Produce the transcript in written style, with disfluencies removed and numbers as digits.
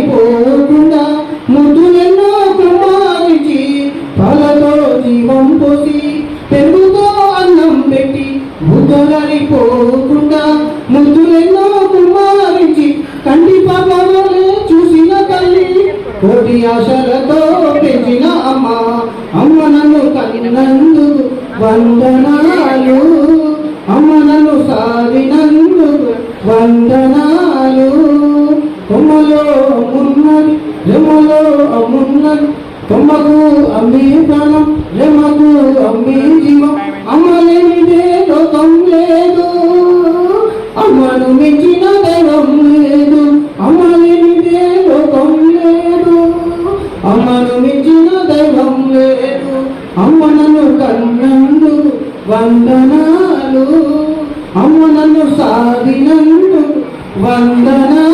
పోకుండా ముద్దులెన్నో కుమారించి పాలతో జీవం పోసి పెరుగుతో అన్నం పెట్టి పోకుండా ముద్దులెన్నో కుమారించి కంటి పాపలే చూసిన తల్లి కోటి ఆశలతో పెంచిన అమ్మ అమ్మ నన్ను కన్నందుకు వందనాలు అమ్మ నన్ను సాధినందుకు వందనాలు కొమ్మలో అమ్మున్నది రెమ్మలో అమ్మున్నది కొమ్మకు అమ్మే ప్రాణం రెమ్మకు అమ్మే జీవం అమ్మ లేనిదే లోకం లేదు అమ్మను మించిన దైవం లేదు అమ్మ లేనిదే లోకం లేదు అమ్మను మించిన దైవం లేదు అమ్మ నన్ను కన్నందుకు వందనాలు అమ్మ నన్ను సాధినందుకు వందనాలు